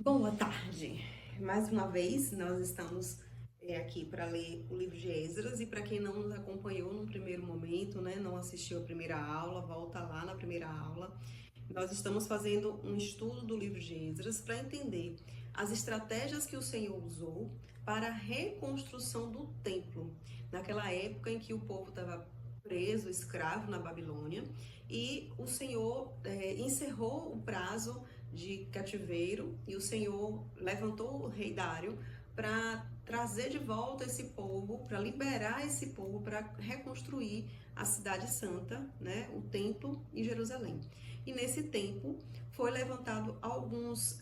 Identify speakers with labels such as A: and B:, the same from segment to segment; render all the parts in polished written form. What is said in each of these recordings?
A: Boa tarde! Mais uma vez, nós estamos aqui para ler o livro de Esdras, e para quem não nos acompanhou no primeiro momento, né, não assistiu a primeira aula, volta lá na primeira aula. Nós estamos fazendo um estudo do livro de Esdras para entender as estratégias que o Senhor usou para a reconstrução do templo, naquela época em que o povo estava preso, escravo na Babilônia, e o Senhor encerrou o prazo de cativeiro, e o Senhor levantou o rei Dário para trazer de volta esse povo, para liberar esse povo, para reconstruir a cidade santa, né, o templo em Jerusalém. E nesse tempo foi levantado alguns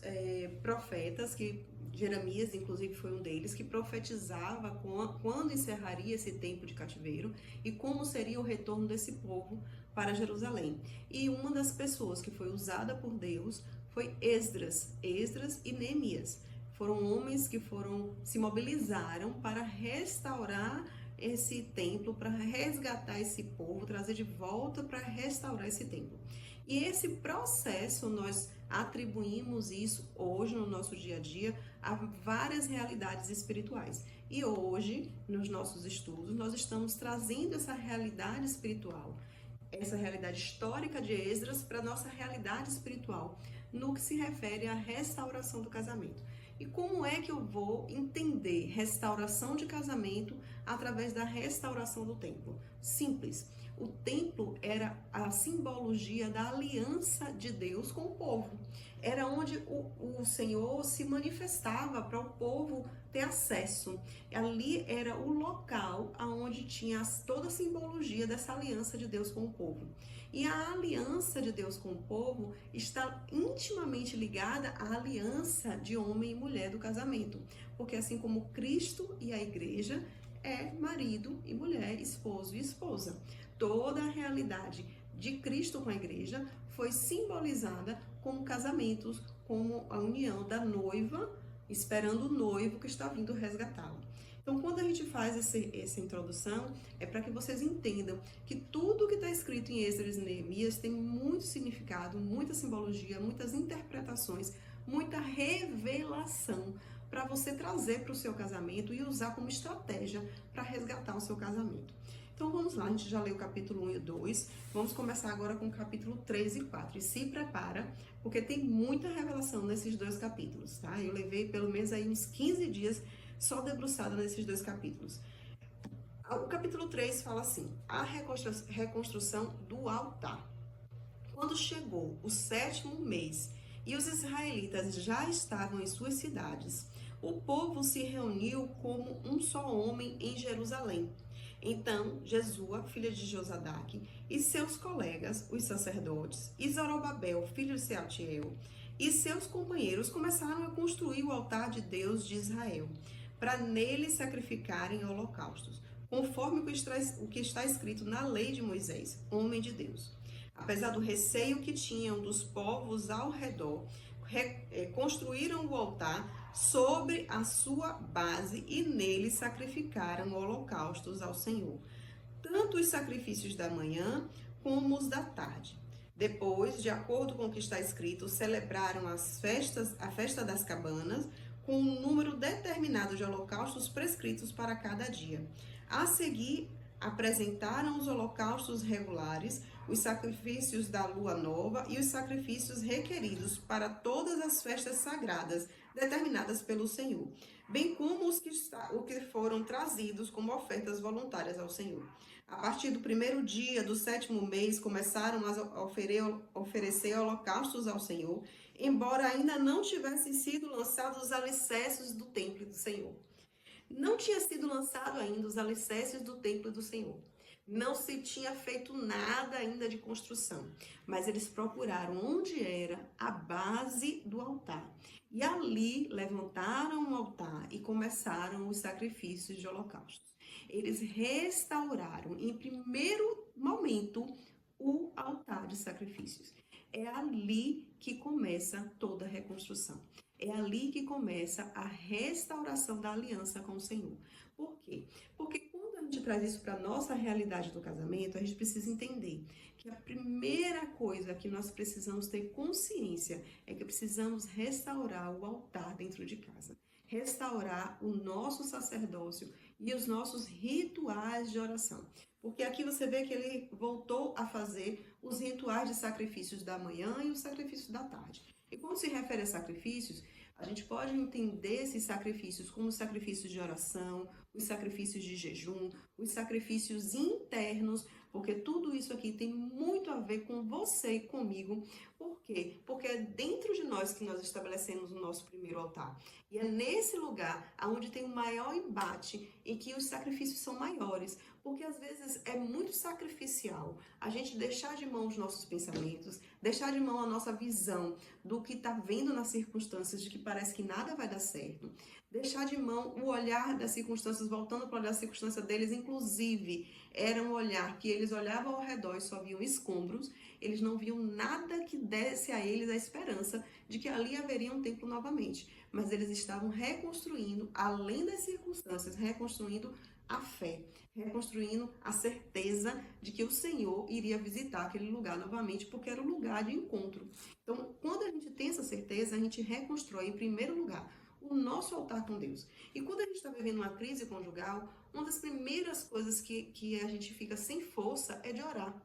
A: profetas, que Jeremias inclusive foi um deles, que profetizava quando encerraria esse tempo de cativeiro e como seria o retorno desse povo para Jerusalém. E uma das pessoas que foi usada por Deus foi Esdras e Neemias. Foram homens que se mobilizaram para restaurar esse templo, para resgatar esse povo, trazer de volta para restaurar esse templo. E esse processo, nós atribuímos isso hoje no nosso dia a dia a várias realidades espirituais. E hoje, nos nossos estudos, nós estamos trazendo essa realidade espiritual, essa realidade histórica de Esdras, para a nossa realidade espiritual, no que se refere à restauração do casamento. E como é que eu vou entender restauração de casamento através da restauração do templo? Simples. O templo era a simbologia da aliança de Deus com o povo. Era onde o Senhor se manifestava para o povo ter acesso. Ali era o local onde tinha toda a simbologia dessa aliança de Deus com o povo. E a aliança de Deus com o povo está intimamente ligada à aliança de homem e mulher do casamento. Porque assim como Cristo e a igreja é marido e mulher, esposo e esposa. Toda a realidade de Cristo com a igreja foi simbolizada como casamentos, como a união da noiva, esperando o noivo que está vindo resgatá-lo. Então, quando a gente faz essa introdução, é para que vocês entendam que tudo que está escrito em Esdras e Neemias tem muito significado, muita simbologia, muitas interpretações, muita revelação para você trazer para o seu casamento e usar como estratégia para resgatar o seu casamento. Então vamos lá, a gente já leu o capítulo 1 e 2, vamos começar agora com o capítulo 3 e 4. E se prepara, porque tem muita revelação nesses dois capítulos, tá? Eu levei pelo menos aí uns 15 dias só debruçada nesses dois capítulos. O capítulo 3 fala assim: a reconstrução do altar. Quando chegou o 7º mês e os israelitas já estavam em suas cidades, o povo se reuniu como um só homem em Jerusalém. Então, Jesua, filha de Josadaque, e seus colegas, os sacerdotes, e Zorobabel, filho de Sealtiel, e seus companheiros começaram a construir o altar de Deus de Israel, para nele sacrificarem holocaustos, conforme o que está escrito na lei de Moisés, homem de Deus. Apesar do receio que tinham dos povos ao redor, construíram o altar sobre a sua base e nele sacrificaram holocaustos ao Senhor, tanto os sacrifícios da manhã como os da tarde. Depois, de acordo com o que está escrito, celebraram a festa das cabanas, com um número determinado de holocaustos prescritos para cada dia. A seguir, apresentaram os holocaustos regulares, os sacrifícios da lua nova e os sacrifícios requeridos para todas as festas sagradas determinadas pelo Senhor, bem como os que foram trazidos como ofertas voluntárias ao Senhor. A partir do 1º dia do 7º mês, começaram a oferecer holocaustos ao Senhor, embora ainda não tivessem sido lançados os alicerces do templo do Senhor. Não tinha sido lançado ainda os alicerces do templo do Senhor. Não se tinha feito nada ainda de construção, mas eles procuraram onde era a base do altar. E ali levantaram o altar e começaram os sacrifícios de holocaustos. Eles restauraram, em primeiro momento, o altar de sacrifícios. É ali que começa toda a reconstrução. É ali que começa a restauração da aliança com o Senhor. Por quê? Porque quando a gente gente traz isso para a nossa realidade do casamento, a gente precisa entender que a primeira coisa que nós precisamos ter consciência é que precisamos restaurar o altar dentro de casa. Restaurar o nosso sacerdócio e os nossos rituais de oração. Porque aqui você vê que ele voltou a fazer os rituais de sacrifícios da manhã e os sacrifícios da tarde. E quando se refere a sacrifícios, a gente pode entender esses sacrifícios como os sacrifícios de oração, os sacrifícios de jejum, os sacrifícios internos, porque tudo isso aqui tem muito a ver com você e comigo. Por quê? Porque é dentro de nós que nós estabelecemos o nosso primeiro altar. E é nesse lugar onde tem o maior embate e que os sacrifícios são maiores. Porque às vezes é muito sacrificial a gente deixar de mão os nossos pensamentos, deixar de mão a nossa visão do que está vendo nas circunstâncias, de que parece que nada vai dar certo. Deixar de mão o olhar das circunstâncias, voltando para olhar a circunstância deles, inclusive, era um olhar que eles olhavam ao redor e só viam escombros, eles não viam nada que desse a eles a esperança de que ali haveria um templo novamente. Mas eles estavam reconstruindo, além das circunstâncias, reconstruindo a fé, reconstruindo a certeza de que o Senhor iria visitar aquele lugar novamente, porque era o lugar de encontro. Então, quando a gente tem essa certeza, a gente reconstrói, em primeiro lugar, o nosso altar com Deus. E quando a gente está vivendo uma crise conjugal, uma das primeiras coisas que a gente fica sem força é de orar.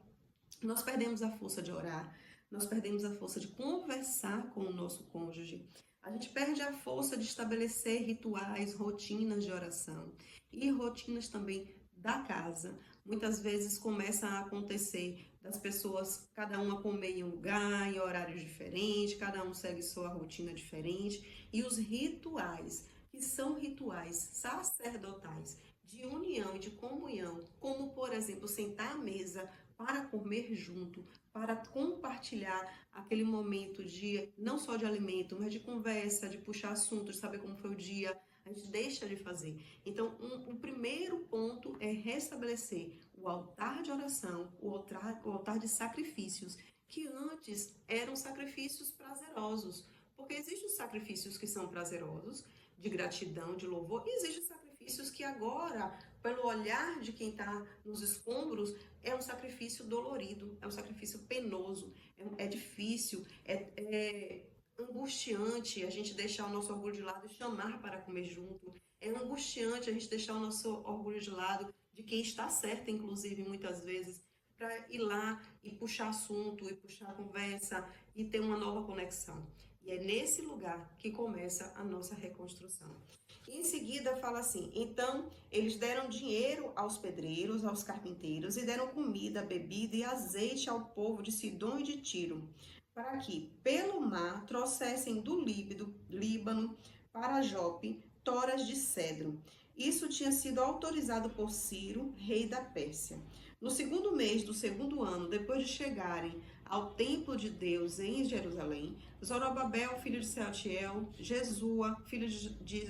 A: Nós perdemos a força de orar, nós perdemos a força de conversar com o nosso cônjuge. A gente perde a força de estabelecer rituais, rotinas de oração e rotinas também da casa. Muitas vezes começa a acontecer das pessoas, cada uma comer em um lugar, em horários diferentes, cada um segue sua rotina diferente. E os rituais, que são rituais sacerdotais, de união e de comunhão, como, por exemplo, sentar à mesa para comer junto, para compartilhar aquele momento de, não só de alimento, mas de conversa, de puxar assuntos, de saber como foi o dia, a gente deixa de fazer. Então, o primeiro ponto é restabelecer o altar de oração, o altar de sacrifícios, que antes eram sacrifícios prazerosos. Porque existem os sacrifícios que são prazerosos, de gratidão, de louvor, e existem sacrifícios que agora, pelo olhar de quem está nos escombros, é um sacrifício dolorido, é um sacrifício penoso, é difícil, é angustiante a gente deixar o nosso orgulho de lado e chamar para comer junto. É angustiante a gente deixar o nosso orgulho de lado, de quem está certo, inclusive, muitas vezes, para ir lá e puxar assunto, e puxar conversa, e ter uma nova conexão. E é nesse lugar que começa a nossa reconstrução. E em seguida fala assim, então eles deram dinheiro aos pedreiros, aos carpinteiros, e deram comida, bebida e azeite ao povo de Sidom e de Tiro, para que, pelo mar, trouxessem do Líbano para Jope toras de cedro. Isso tinha sido autorizado por Ciro, rei da Pérsia. No segundo mês do segundo ano, depois de chegarem ao templo de Deus em Jerusalém, Zorobabel, filho de Sealtiel, Jesua, filho de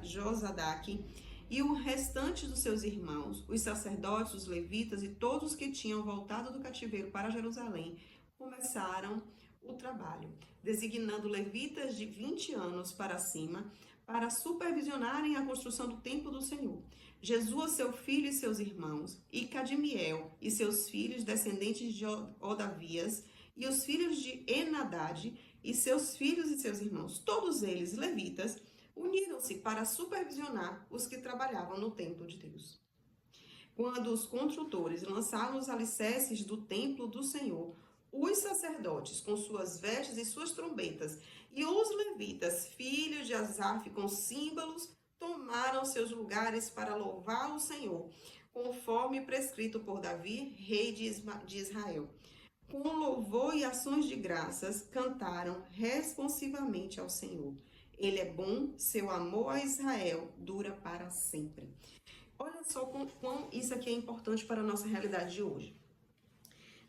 A: Josadaque, e o restante dos seus irmãos, os sacerdotes, os levitas e todos os que tinham voltado do cativeiro para Jerusalém, começaram o trabalho, designando levitas de 20 anos para cima para supervisionarem a construção do templo do Senhor. Jesua, seu filho e seus irmãos, e Cadmiel e seus filhos, descendentes de Odavias, e os filhos de Enadad, e seus filhos e seus irmãos, todos eles levitas, uniram-se para supervisionar os que trabalhavam no templo de Deus. Quando os construtores lançaram os alicerces do templo do Senhor, os sacerdotes com suas vestes e suas trombetas, e os levitas, filhos de Asaf, com símbolos, tomaram seus lugares para louvar o Senhor, conforme prescrito por Davi, rei de Israel. Com louvor e ações de graças, cantaram responsivamente ao Senhor. Ele é bom, seu amor a Israel dura para sempre. Olha só quão isso aqui é importante para a nossa realidade de hoje.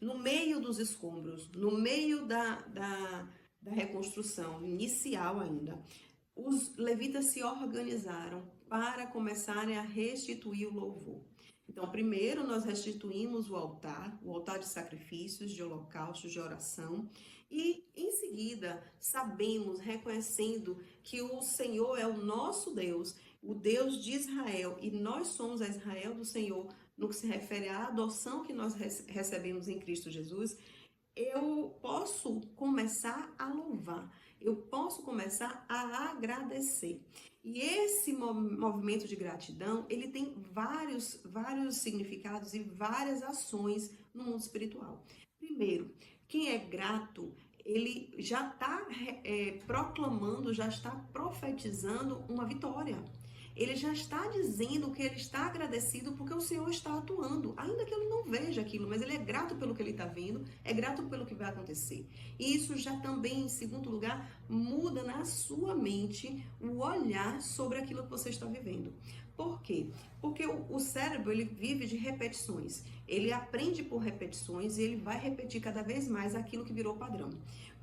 A: No meio dos escombros, no meio da reconstrução inicial ainda, os levitas se organizaram para começarem a restituir o louvor. Então, primeiro nós restituímos o altar de sacrifícios, de holocaustos, de oração, E em seguida, sabemos, reconhecendo que o Senhor é o nosso Deus, o Deus de Israel, e nós somos a Israel do Senhor, no que se refere à adoção que nós recebemos em Cristo Jesus, eu posso começar a louvar, eu posso começar a agradecer. E esse movimento de gratidão, ele tem vários significados e várias ações no mundo espiritual. Primeiro, quem é grato, ele já está proclamando, já está profetizando uma vitória. Ele já está dizendo que ele está agradecido porque o Senhor está atuando, ainda que ele não veja aquilo, mas ele é grato pelo que ele está vendo, é grato pelo que vai acontecer. E isso já também, em segundo lugar, muda na sua mente o olhar sobre aquilo que você está vivendo. Por quê? Porque o cérebro, ele vive de repetições. Ele aprende por repetições e ele vai repetir cada vez mais aquilo que virou padrão.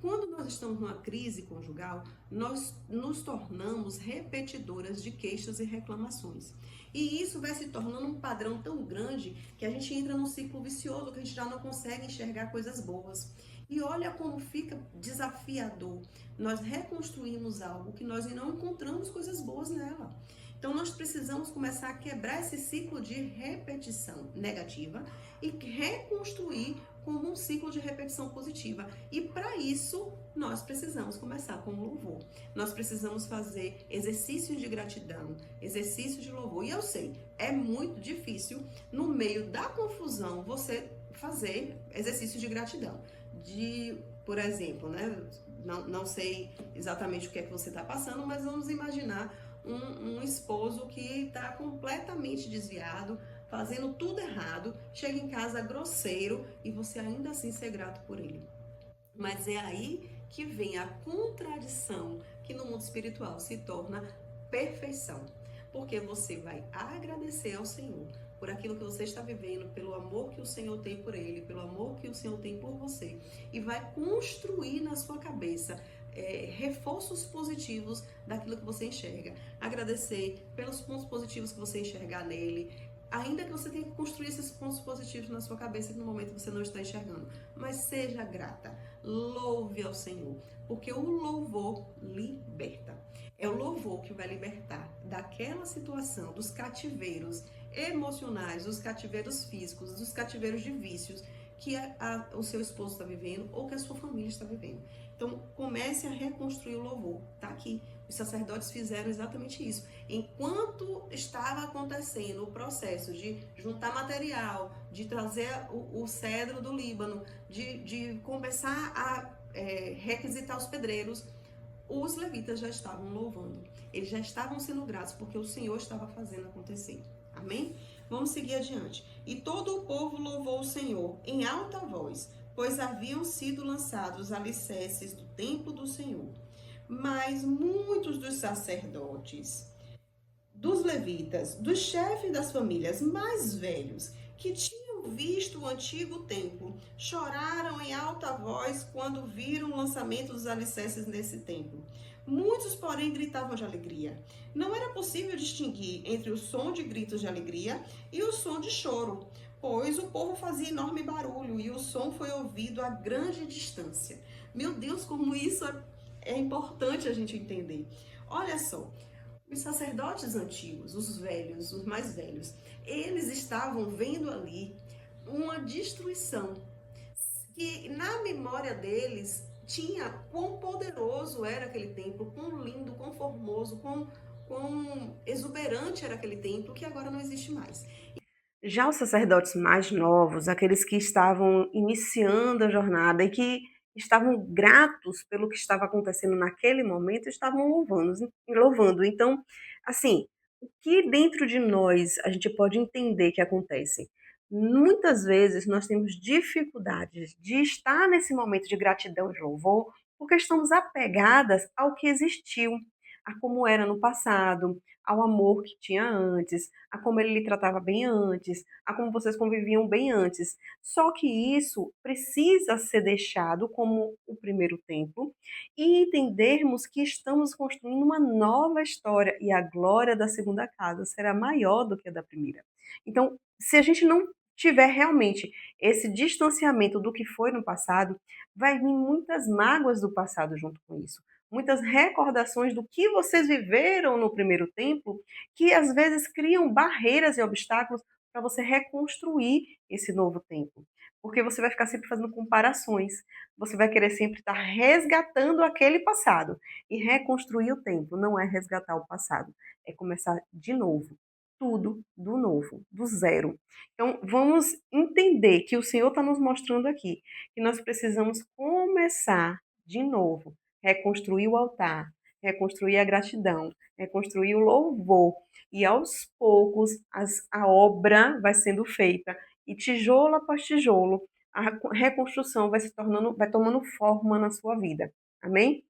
A: Quando nós estamos numa crise conjugal, nós nos tornamos repetidoras de queixas e reclamações. E isso vai se tornando um padrão tão grande que a gente entra num ciclo vicioso, que a gente já não consegue enxergar coisas boas. E olha como fica desafiador nós reconstruirmos algo que nós não encontramos coisas boas nela. Então nós precisamos começar a quebrar esse ciclo de repetição negativa e reconstruir como um ciclo de repetição positiva. E para isso, nós precisamos começar com o louvor. Nós precisamos fazer exercícios de gratidão, exercícios de louvor. E eu sei, é muito difícil, no meio da confusão, você fazer exercícios de gratidão. Por exemplo, né? Não sei exatamente o que é que você está passando, mas vamos imaginar um esposo que está completamente desviado, fazendo tudo errado, chega em casa grosseiro e você ainda assim ser grato por ele. Mas é aí que vem a contradição que no mundo espiritual se torna perfeição. Porque você vai agradecer ao Senhor por aquilo que você está vivendo, pelo amor que o Senhor tem por ele, pelo amor que o Senhor tem por você. E vai construir na sua cabeça reforços positivos daquilo que você enxerga. Agradecer pelos pontos positivos que você enxergar nele, ainda que você tenha que construir esses pontos positivos na sua cabeça que no momento você não está enxergando. Mas seja grata, louve ao Senhor, porque o louvor liberta. É o louvor que vai libertar daquela situação, dos cativeiros emocionais, dos cativeiros físicos, dos cativeiros de vícios que o seu esposo está vivendo ou que a sua família está vivendo. Então, comece a reconstruir o louvor. Tá aqui. Os sacerdotes fizeram exatamente isso. Enquanto estava acontecendo o processo de juntar material, de trazer o cedro do Líbano, de começar a requisitar os pedreiros, os levitas já estavam louvando. Eles já estavam sendo gratos porque o Senhor estava fazendo acontecer. Amém? Vamos seguir adiante. E todo o povo louvou o Senhor em alta voz, pois haviam sido lançados os alicerces do templo do Senhor. Mas muitos dos sacerdotes, dos levitas, dos chefes das famílias mais velhos, que tinham visto o antigo templo, choraram em alta voz quando viram o lançamento dos alicerces nesse templo. Muitos, porém, gritavam de alegria. Não era possível distinguir entre o som de gritos de alegria e o som de choro, pois o povo fazia enorme barulho e o som foi ouvido a grande distância. Meu Deus, como isso é importante a gente entender. Olha só, os sacerdotes antigos, os velhos, os mais velhos, eles estavam vendo ali uma destruição que na memória deles tinha quão poderoso era aquele templo, quão lindo, quão formoso, quão exuberante era aquele templo que agora não existe mais. Já os sacerdotes mais novos, aqueles que estavam iniciando a jornada e que estavam gratos pelo que estava acontecendo naquele momento, estavam louvando. Então, assim, o que dentro de nós a gente pode entender que acontece? Muitas vezes nós temos dificuldades de estar nesse momento de gratidão e de louvor, porque estamos apegadas ao que existiu, a como era no passado, ao amor que tinha antes, a como ele lhe tratava bem antes, a como vocês conviviam bem antes. Só que isso precisa ser deixado como o primeiro templo e entendermos que estamos construindo uma nova história e a glória da segunda casa será maior do que a da primeira. Então, se a gente não
B: tiver realmente esse distanciamento do que foi no passado, vai vir muitas mágoas do passado junto com isso. Muitas recordações do que vocês viveram no primeiro templo, que às vezes criam barreiras e obstáculos para você reconstruir esse novo templo. Porque você vai ficar sempre fazendo comparações. Você vai querer sempre estar resgatando aquele passado. E reconstruir o templo não é resgatar o passado, é começar de novo. Tudo do novo, do zero. Então, vamos entender que o Senhor está nos mostrando aqui que nós precisamos começar de novo, reconstruir o altar, reconstruir a gratidão, reconstruir o louvor. E aos poucos a obra vai sendo feita e tijolo após tijolo, a reconstrução vai se tornando, vai tomando forma na sua vida. Amém?